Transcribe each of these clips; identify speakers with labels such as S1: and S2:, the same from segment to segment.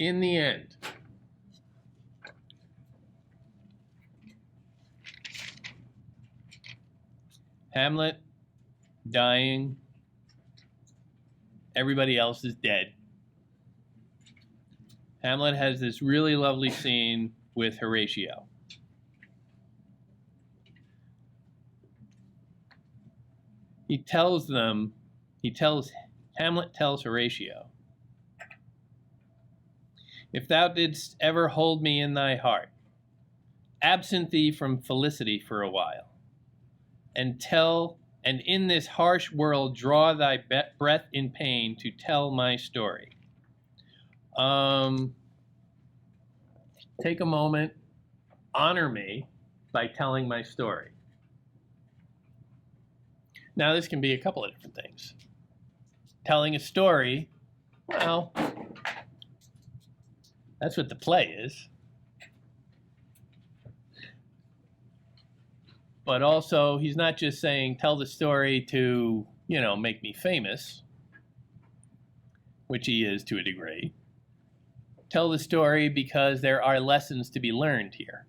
S1: in the end, Hamlet dying, everybody else is dead. Hamlet has this really lovely scene with Horatio. Hamlet tells Horatio, "If thou didst ever hold me in thy heart, absent thee from felicity for a while, and in this harsh world draw thy breath in pain to tell my story." Take a moment, honor me by telling my story. Now, this can be a couple of different things. Telling a story, well, that's what the play is. But also, he's not just saying, tell the story to, make me famous, which he is to a degree. Tell the story because there are lessons to be learned here.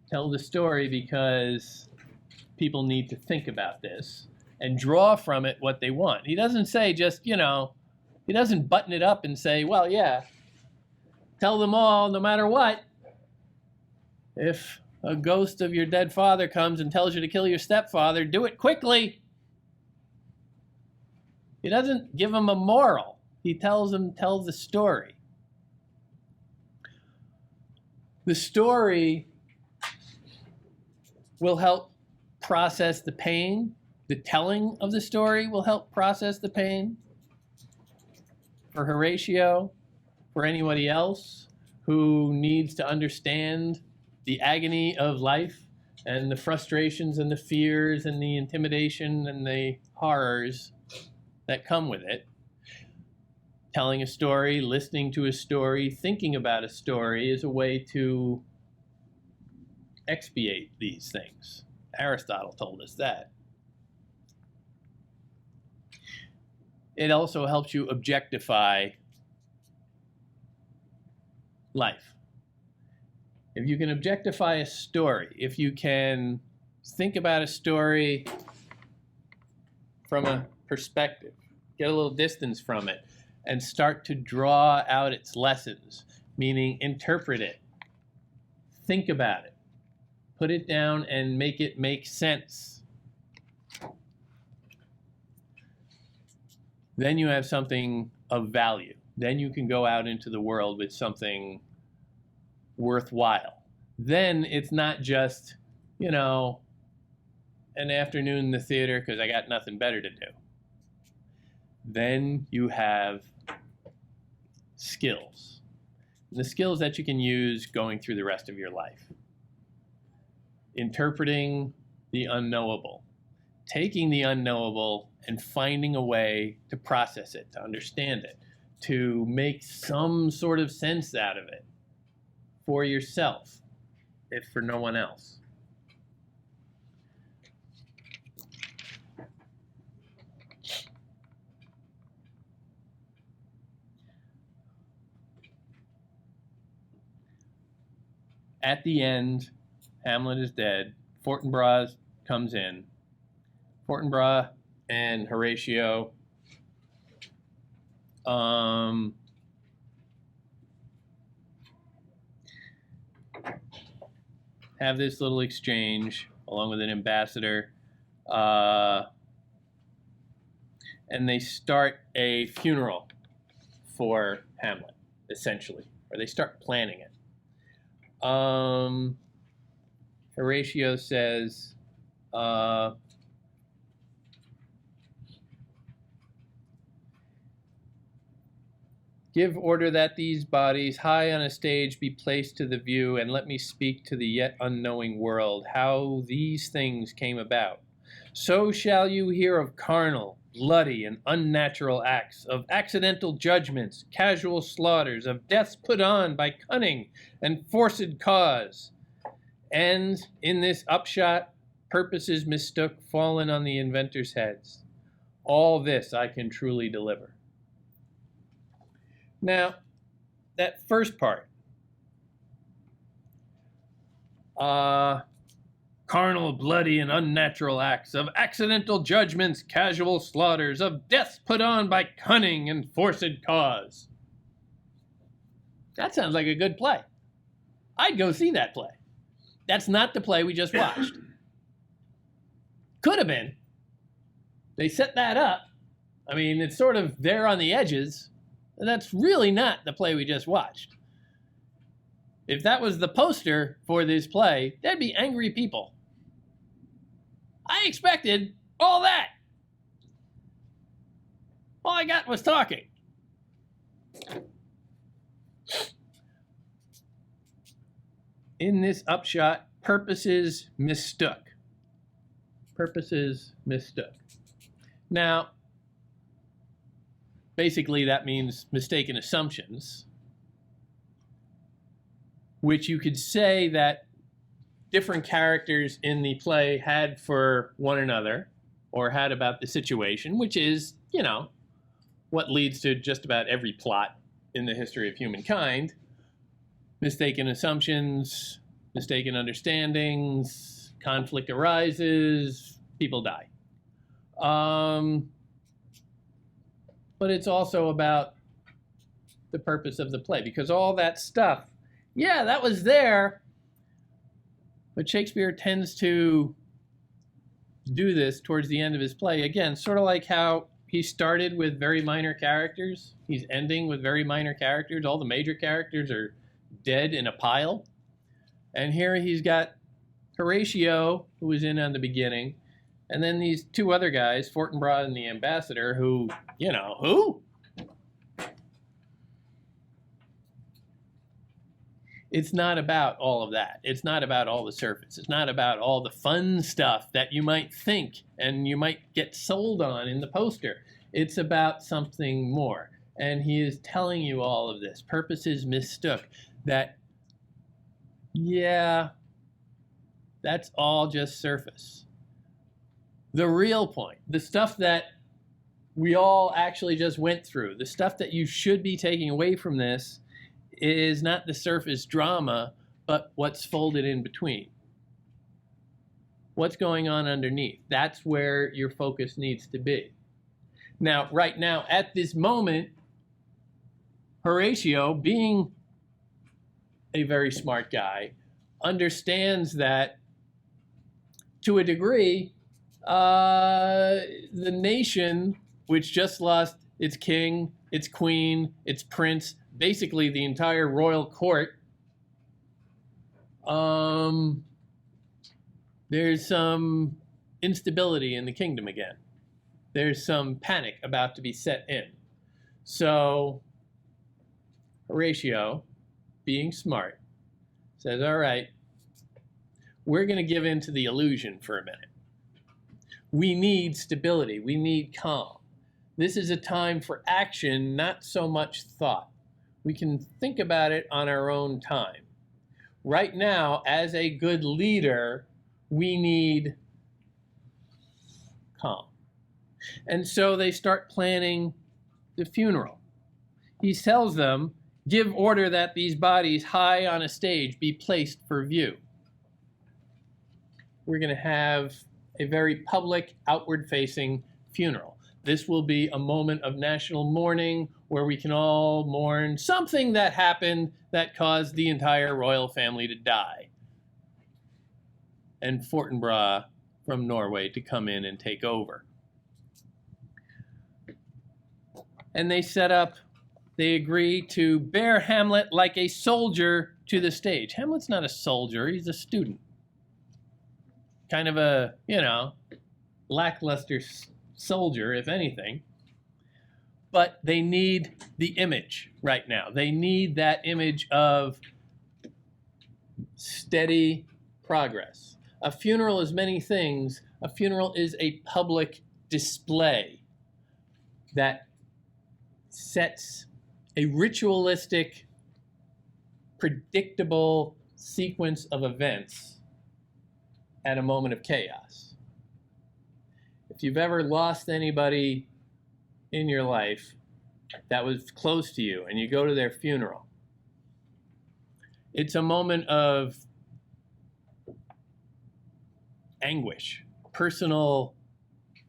S1: Tell the story because people need to think about this and draw from it what they want. He doesn't say just, he doesn't button it up and say, well, yeah, tell them all no matter what. If a ghost of your dead father comes and tells you to kill your stepfather, do it quickly. He doesn't give them a moral. He tells them, tell the story. The story will help process the pain. The telling of the story will help process the pain. For Horatio, for anybody else who needs to understand the agony of life and the frustrations and the fears and the intimidation and the horrors that come with it. Telling a story, listening to a story, thinking about a story is a way to expiate these things. Aristotle told us that. It also helps you objectify life. If you can objectify a story, if you can think about a story from a perspective, get a little distance from it, and start to draw out its lessons, meaning interpret it, think about it, put it down and make it make sense. Then you have something of value. Then you can go out into the world with something worthwhile. Then it's not just, an afternoon in the theater because I got nothing better to do. Then you have skills. The skills that you can use going through the rest of your life. Interpreting the unknowable. Taking the unknowable and finding a way to process it, to understand it, to make some sort of sense out of it for yourself, if for no one else. At the end, Hamlet is dead. Fortinbras comes in. Fortinbras and Horatio have this little exchange along with an ambassador, and they start a funeral for Hamlet, essentially, or they start planning it. Horatio says, give order that these bodies high on a stage be placed to the view, and let me speak to the yet unknowing world how these things came about. So shall you hear of carnal, bloody, and unnatural acts, of accidental judgments, casual slaughters, of deaths put on by cunning and forced cause, and in this upshot, purposes mistook fallen on the inventors' heads. All this I can truly deliver. Now, that first part, carnal, bloody, and unnatural acts, of accidental judgments, casual slaughters, of deaths put on by cunning and forced cause. That sounds like a good play. I'd go see that play. That's not the play we just watched. Could have been. They set that up. I mean, it's sort of there on the edges. And that's really not the play we just watched. If that was the poster for this play, there'd be angry people. I expected all that. All I got was talking. In this upshot, purposes mistook. Purposes mistook. Now, basically that means mistaken assumptions, which you could say that different characters in the play had for one another, or had about the situation, which is, you know, what leads to just about every plot in the history of humankind. Mistaken assumptions, mistaken understandings, conflict arises, people die. But it's also about the purpose of the play, because all that stuff, yeah, that was there, but Shakespeare tends to do this towards the end of his play. Again, sort of like how he started with very minor characters, he's ending with very minor characters. All the major characters are dead in a pile. And here he's got Horatio, who was in on the beginning, and then these two other guys, Fortinbras and the ambassador, who, you know, who? It's not about all of that. It's not about all the surface. It's not about all the fun stuff that you might think and you might get sold on in the poster. It's about something more. And he is telling you all of this. Purposes mistook. That, yeah, that's all just surface. The real point, the stuff that we all actually just went through, the stuff that you should be taking away from this, is not the surface drama, but what's folded in between. What's going on underneath? That's where your focus needs to be. Now, right now, at this moment, Horatio, being a very smart guy, understands that to a degree, the nation, which just lost its king, its queen, its prince, basically the entire royal court, there's some instability in the kingdom again. There's some panic about to be set in. So Horatio, being smart, says, all right, we're going to give in to the illusion for a minute. We need stability. We need calm. This is a time for action, not so much thought. We can think about it on our own time. Right now, as a good leader, we need calm. And so they start planning the funeral. He tells them, give order that these bodies high on a stage be placed for view. We're going to have a very public, outward-facing funeral. This will be a moment of national mourning where we can all mourn something that happened that caused the entire royal family to die. And Fortinbras from Norway to come in and take over. And they set up, they agree to bear Hamlet like a soldier to the stage. Hamlet's not a soldier, he's a student. Kind of a, you know, lackluster soldier, if anything. But they need the image right now. They need that image of steady progress. A funeral is many things. A funeral is a public display that sets a ritualistic, predictable sequence of events at a moment of chaos. If you've ever lost anybody in your life, that was close to you, and you go to their funeral. It's a moment of anguish, personal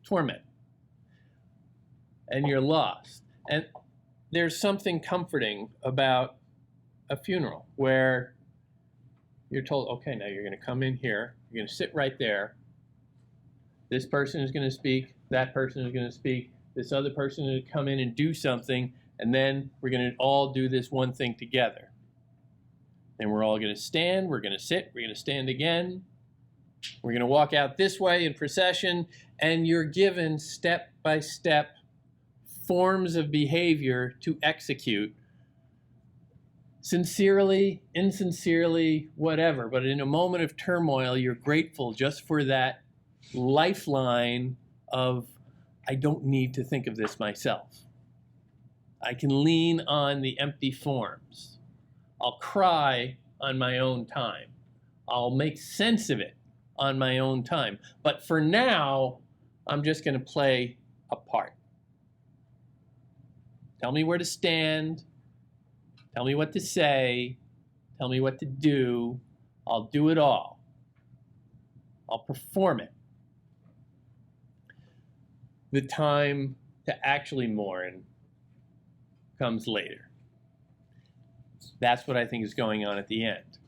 S1: torment, and you're lost. And there's something comforting about a funeral where you're told, okay, now you're going to come in here, you're going to sit right there. This person is going to speak, that person is going to speak, this other person is going to come in and do something, and then we're going to all do this one thing together. And we're all going to stand, we're going to sit, we're going to stand again. We're going to walk out this way in procession, and you're given step by step forms of behavior to execute. Sincerely, insincerely, whatever. But in a moment of turmoil, you're grateful just for that lifeline of, I don't need to think of this myself. I can lean on the empty forms. I'll cry on my own time. I'll make sense of it on my own time. But for now, I'm just going to play a part. Tell me where to stand. Tell me what to say. Tell me what to do. I'll do it all. I'll perform it. The time to actually mourn comes later. That's what I think is going on at the end.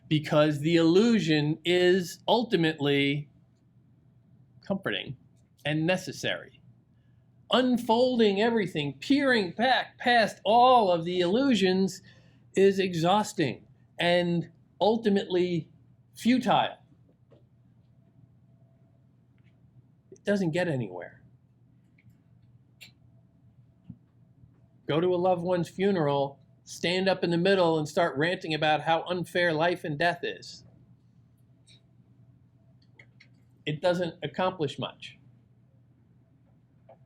S1: Because the illusion is ultimately comforting and necessary. Unfolding everything, peering back past all of the illusions is exhausting and ultimately futile. It doesn't get anywhere. Go to a loved one's funeral, stand up in the middle and start ranting about how unfair life and death is. It doesn't accomplish much.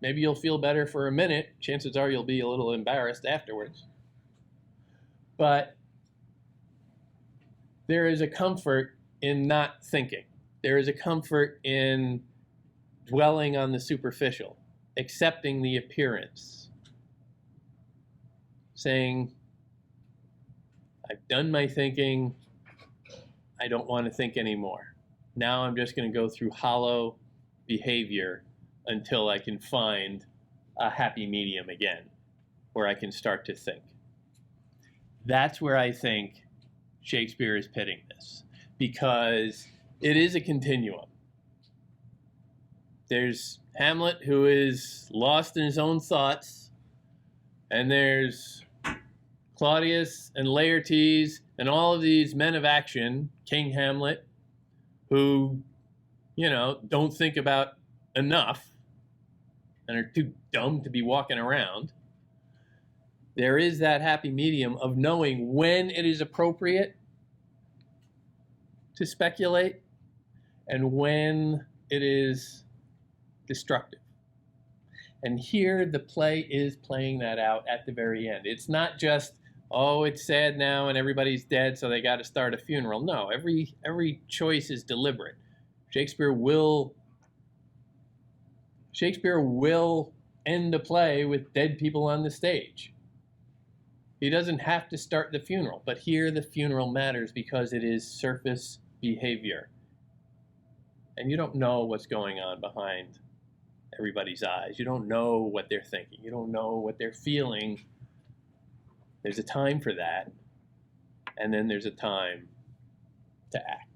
S1: Maybe you'll feel better for a minute. Chances are you'll be a little embarrassed afterwards. But there is a comfort in not thinking. There is a comfort in dwelling on the superficial, accepting the appearance, saying, I've done my thinking, I don't want to think anymore. Now I'm just going to go through hollow behavior until I can find a happy medium again, where I can start to think. That's where I think Shakespeare is pitting this, because it is a continuum. There's Hamlet, who is lost in his own thoughts, and there's Claudius and Laertes and all of these men of action, King Hamlet, who, don't think about enough and are too dumb to be walking around. There is that happy medium of knowing when it is appropriate to speculate and when it is destructive. And here the play is playing that out at the very end. It's not just, oh, it's sad now and everybody's dead, so they got to start a funeral. No, every choice is deliberate. Shakespeare will end the play with dead people on the stage. He doesn't have to start the funeral, but here the funeral matters because it is surface behavior. And you don't know what's going on behind everybody's eyes. You don't know what they're thinking. You don't know what they're feeling. There's a time for that, and then there's a time to act.